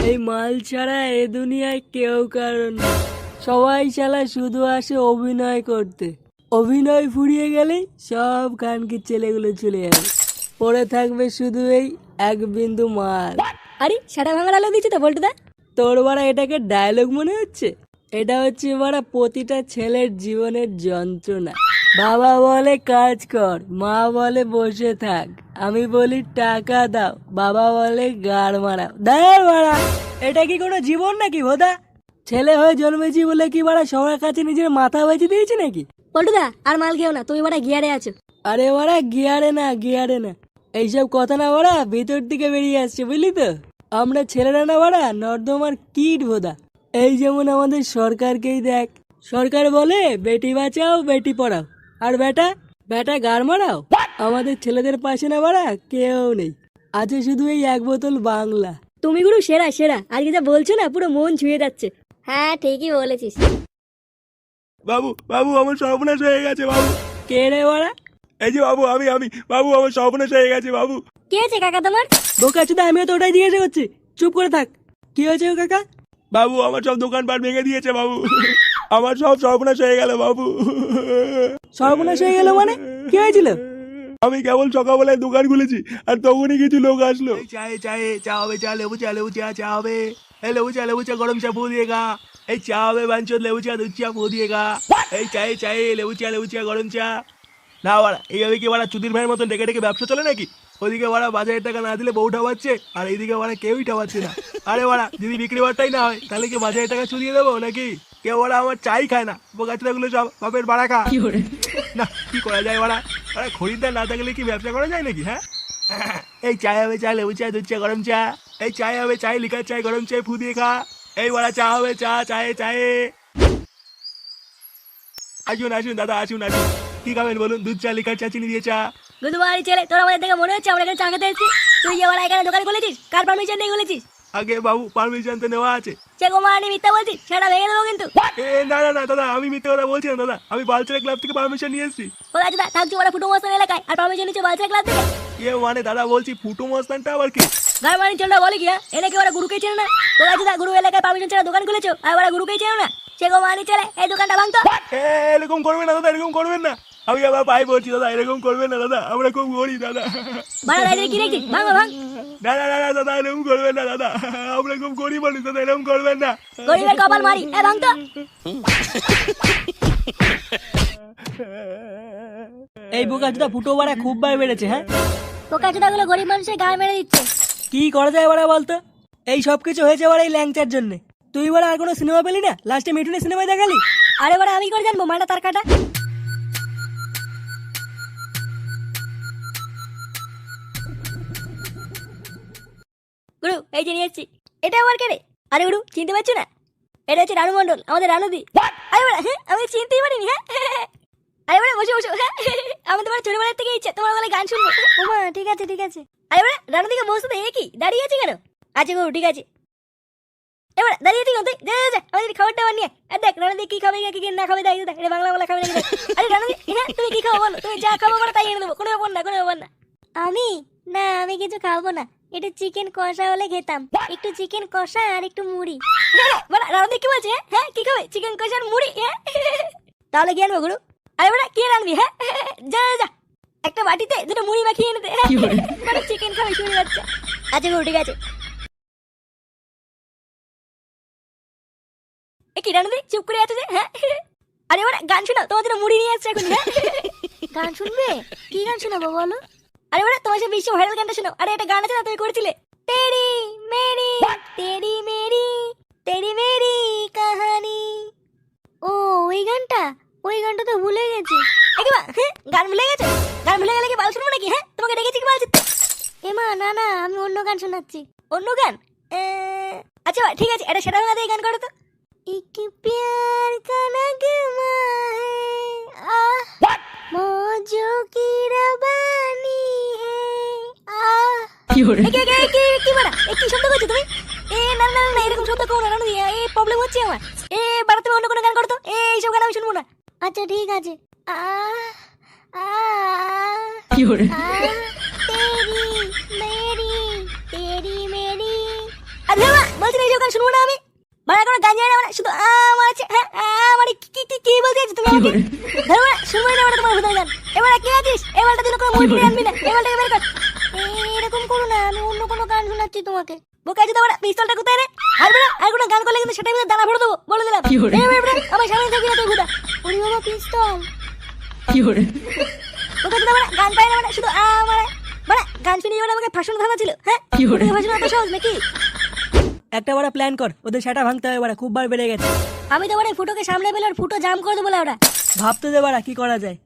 এই মাল ছাড়া এ দুনিয়ায় কেউ কারণ না। সবাই শালা শুধু আসে অভিনয় করতে। অভিনয় ফুরিয়ে গেলেই সব খানকির ছেলেগুলো চলে যাবে, পড়ে থাকবে শুধু এই এক বিন্দু মাল। আরে সাটা ভাঙার আলো দিচ্ছে তো বল্টুদা। তোর বাড়া এটাকে ডায়লগ মনে হচ্ছে? এটা হচ্ছে বাড়া প্রতিটা ছেলের জীবনের যন্ত্রণা। বাবা বলে কাজ কর, মা বলে বসে থাক, আমি বলি টাকা দাও, বাবা বলে গাড় মারাও। দাঁড় মারা, এটা কি কোনো জীবন নাকি ভোদা? ছেলে হয়ে জন্মেছি বলে কি বাড়া সবার কাছে নিজের মাথা বেঁচে দিয়েছি নাকি? বল্টুদা আর মাল খেও না, তুমি বাড়া গিয়ারে আছো। আরে বাড়া গিয়ারে না, গিয়ারে না, এইসব কথা না বাড়া ভিতর থেকে বেরিয়ে আসছে, বুঝলি তো? আমরা ছেলেরা না বাড়া নর্দমার কীট ভোদা। এই যেমন আমাদের সরকারকেই দেখ, সরকার বলে বেটি বাঁচাও বেটি পড়াও, আর বেটা বেটা গার মারাও। আমাদের ছেলেদের পাশে না বাড়া কেউ নেই, আছে শুধু এই এক বোতল বাংলা। তুমি গুরু সেরা সেরা, আর কি যা বলছো না পুরো মন ছুঁয়ে যাচ্ছে। হ্যাঁ ঠিকই বলেছিস। বাবু বাবু আমার সর্বনাশ হয়ে গেছে বাবু। কে রে বাড়া? এই যে বাবু আমি বাবু আমার সর্বনাশ হয়ে গেছে বাবু। কে আছে কাকা তোমার? বোকা চুদা, আমিও তো ওটাই জিজ্ঞাসা করছি, চুপ করে থাক। কি হয়েছে গো কাকা? বাবু আমার সব দোকানপাট ভেঙে দিয়েছে বাবু। আমার সব সর্বনাশ হয়ে গেল বাবু। সর্বনাশ হয়ে গেল মানে? কি হয়েছিল? আমি কেবল সকালবেলায় দোকান খুলেছি আর তখনই কিছু লোক আসলো। চায়ে চায়ে চা হবে, চা লেবু চা চা হবে। এই লেবু চা গরম চা ফু দিয়ে গা। এই চা হবে বাঞ্চত লেবু চা দুধ চা ফু দিয়ে গা। এই চায়ে লেবু চা গরম চা। না বাড়া এইভাবে কি বাড়া চুদির ভাইয়ের মতন ডেকে ডেকে ব্যবসা চলে নাকি? ওদিকে বাড়া বাজারের টাকা না দিলে বউ ঠাবাচ্ছে, আর এইদিকে বাড়া কেউই ঠাবাচ্ছে না। আরে বাড়া যদি বিক্রি বাট্টাই না হয় তাহলে কি বাজারের টাকা চুরিয়ে দেবো নাকি? কেউ বাড়া আমার চাই খায় না, বোকাচোদাগুলো সব বাপের বাড়া খা। না কি করা যায় বাড়া? আরে খরিদ্দার না থাকলে কি ব্যবসা করা যায় নাকি? হ্যাঁ এই চায় হবে, চা লেবু চা দুধ চা গরম চা। এই চায় হবে, চায় লিকার চায় গরম চায় ফু দিয়ে খা। এই বাড়া চা হবে, চা চায়ে। আসুন দাদা আসুন। কি খাবেন বলুন? দুধ চা, লিকার চা, চিনি দিয়ে চা। গুদু বাড়ি ছেলে, তোর আমাদের দেখে মনে হচ্ছে আমরা এখানে চা খেতে এসেছি। তুই যে বাড়া এখানে দোকান খুলেছিস, কার পারমিশন নিয়ে খুলেছিস? আগে বাবু পারমিশন তো নেওয়া আছে। সে গোমানি মিথ্যা বলছিস, সেটা ভেঙে দেবো কিন্তু। না দাদা আমি মিথ্যে কথা বলছি না দাদা, আমি বালচেরা ক্লাব থেকে পারমিশন নিয়ে এসেছি। ও দাদা থাকছি বড় ফুটো মস্তান এলাকায়, আর পারমিশন নিচ্ছে বালচা ক্লাব থেকে। মানে দাদা বলছি ফুটো মস্তানটা আবার কি? গার মানি চলটা বলে কি? এনে কি ওরা গুরুকেই চেনে না? তো দাদা গুরু এলাকায় পারমিশন ছাড়া দোকান খুলেছো, আর ওরা গুরুকেই চেনে না? সে গোমানি ছেলে, এই দোকানটা ভাঙতো। এরকম করবেন না দাদা, এরকম করবেন না। আমি আবার পাই বলছি দাদা, এরকম করবেন না দাদা, আমরা খুব গরিব দাদা। ভাড়া দাঁড়িয়ে কি দেখছিস? ভাঙ ভাঙ। না দাদা এরকম করবেন না দাদা, আমরা খুব গরিব মানুষ দাদা, এরকম করবেন না। গরিবের কপাল মারি, এ ভাঙতো। এই বোকা চুদা ফুটো বাড়া খুব বার বেড়েছে। হ্যাঁ পোকা চোদাগুলো গরিব মানুষের গায়ে মেরে দিচ্ছে। কি করা যায় বাড়া বলতো? এই সব কিছু হয়েছে বাড়া এই ল্যাংচার জন্য। তুই বাড়া আর কোনো সিনেমা পেলি না? লাস্টে মিঠুনের সিনেমায় দেখালি। আরে বাড়া আমি করে জানবো মালটা তার কাটা। গুরু এই যে নিয়ে এসছি। এটা আবার কে রে? আরে গুরু চিনতে পারছো না? এটা হচ্ছে রানু মন্ডল, আমাদের রানুদি। আরে বাড়া আমি চিনতেই পারিনি। হ্যাঁ আরে বাড়া বসে আমি তোমার ছোটবেলার থেকে ইচ্ছে তোমার বলে গান শুনবো। ওমা ঠিক আছে। আরে বাড়া রানুদিকে বসতে দে, কি দাঁড়িয়ে আছে কেন? আচ্ছা গুরু ঠিক আছে। এবার দাঁড়িয়ে ঠিক তুই যা আমাদের খাবারটা বানিয়ে আর দেখ রানুদি কি খাবে কি না খাবে, দেখ এটা বাংলা খাবে নাকি। আরে রানুদি হ্যাঁ তুমি কি খাবো বলো? তুমি যা খাবো বলো তাই এনে দেবো, কোনো ব্যাপার না। আমি কিছু খাবো না, একটু চিকেন কষা হলে খেতাম। একটু চিকেন কষা আর একটু মুড়ি। রানুদি কি বলছে? হ্যাঁ কি খাবে? চিকেন কষা আর মুড়ি? হ্যাঁ তাহলে কি আনবো গুরু? আরে বাড়া কি রানবি? হ্যাঁ যা একটা বাটিতে দুটো মুড়ি মাখিয়ে এনে দে। মানে চিকেন খাবে শুনে যাচ্ছে। আচ্ছা গুরু ঠিক আছে। এ কি রানুদি চুপ করে আছে যে? হ্যাঁ আরে বাড়া গান শোনাও, তোমার জন্য মুড়ি নিয়ে আসছে এখন। হ্যাঁ গান শুনবে? কি গান শোনাবো বলো? আরে বাড়া তোমার সে বিশ্ব ভাইরাল গানটা শোনাও। আরে একটা গান আছে না তুমি করেছিলে, তেরি মেরি তেরি মেরি কাহানি। ও ওই গানটা তো ভুলে গেছি। গান ভুলে গেছে? গান ভুলে গেলে কি বাল শুনবো নাকি? হ্যাঁ তোমাকে ডেকেছি কি বাল শুনতে? এমা না আমি অন্য গান শোনাচ্ছি। অন্য গান? আচ্ছা ঠিক আছে, এটা সেটা দিয়ে গান করো তো। एक प्यार का नगमा है आह मौजों की रबानी है आह কি বড়া কি শব্দ করছো তুমি? না এরকম শব্দ করো না, এই প্রবলেম হচ্ছে আমার। বাড়া তুমি অন্য কোনো গান করো তো, এইসব গান আমি শুনবো না। আচ্ছা ঠিক আছে। তেরি মেরি আরে বাবা বলছি না এইসব গান শুনবো না আমি। বাড়া কোনো গান জানি না বাড়া, শুধু আমার আছে হ্যাঁ মানে কি বলতে চাইছো তুমি আমাকে? ধরো বাড়া শুনবো না বাড়া তোমার ভূতের গান। এবার কি আছিস? এবারটা দিন করে মুই ফিরে আনবি না, এবারটাকে বের কর। এরকম করো না, আমি অন্য কোনো গান শোনাচ্ছি তোমাকে। বোকা যদি বাড়া পিস্তলটা কোথায় রে? আর বাড়া আর কোনো গান করলে কিন্তু সেটা আমি দানা ভরে দেবো বলে দিলাম। আমার সামনে থাকবি না তুই ভূতা। ওরে বাবা পিস্তল। বোকা যদি বাড়া গান পাই না বাড়া, শুধু আমার বাড়া গান শুনিয়ে বাড়া আমাকে ফাঁসন ভাঙা ছিল হ্যাঁ? ফাঁসন এত সহজ নাকি? একটা বড় প্ল্যান কর, ওদের সেটা ভাঙতে হবে বাড়া, খুব বার বেড়ে গেছে। আমি তো বাড়া ফুটোকে সামনে পেলে আর ফুটো জাম করে দেবো ওরা। ভাবতে দে বাড়া কি করা যায়।